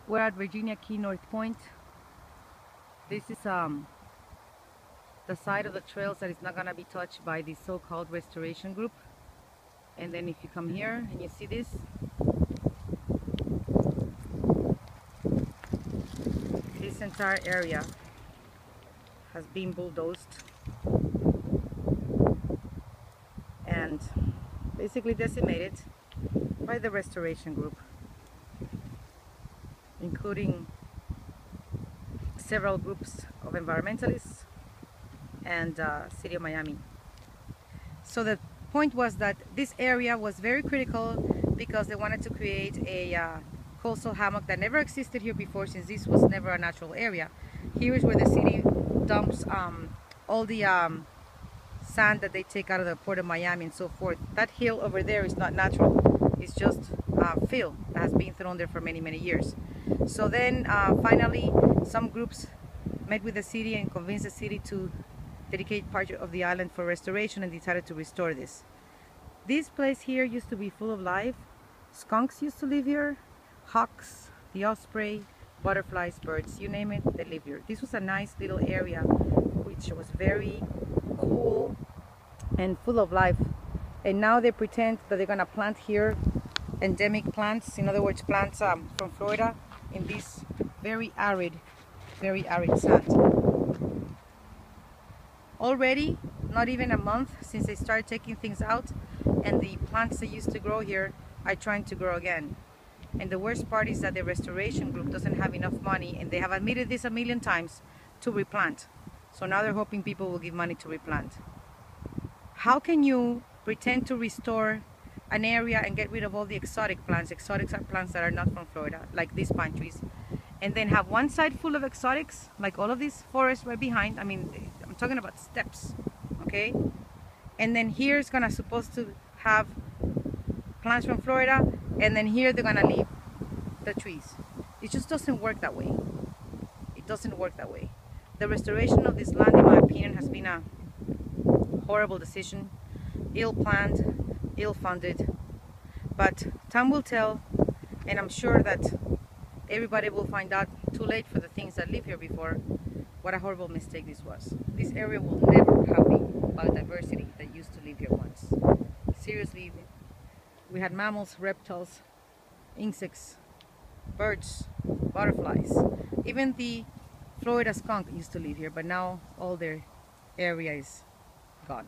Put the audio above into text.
We're at Virginia Key North Point. This is the side of the trails that is not going to be touched by the so-called restoration group. And then if you come here and you see this entire area has been bulldozed and basically decimated by the restoration group, including several groups of environmentalists and City of Miami. So the point was that this area was very critical because they wanted to create a coastal hammock that never existed here before, since this was never a natural area. Here is where the city dumps all the sand that they take out of the port of Miami and so forth. That hill over there is not natural. It's just fill that has been thrown there for many, many years. So then finally some groups met with the city and convinced the city to dedicate part of the island for restoration and decided to restore this. This place here used to be full of life. Skunks used to live here, hawks, the osprey, butterflies, birds, you name it, they live here. This was a nice little area which was very cool and full of life. And now they pretend that they're gonna plant here endemic plants, in other words plants from Florida, in this very arid sand. Already, not even a month since they started taking things out, and the plants that used to grow here are trying to grow again. And the worst part is that the restoration group doesn't have enough money, and they have admitted this a million times, to replant. So now they're hoping people will give money to replant. How can you pretend to restore an area and get rid of all the exotic plants? Exotics are plants that are not from Florida, like these pine trees, and then have one side full of exotics, like all of these forests right behind. I mean, I'm talking about steppes, okay? And then here is gonna supposed to have plants from Florida, and then here they're gonna leave the trees. It just doesn't work that way. It doesn't work that way. The restoration of this land, in my opinion, has been a horrible decision, ill-planned, ill-funded, but time will tell, and I'm sure that everybody will find out too late for the things that lived here before what a horrible mistake this was. This area will never have the biodiversity that used to live here once. Seriously, we had mammals, reptiles, insects, birds, butterflies. Even the Florida skunk used to live here, but now all their area is gone.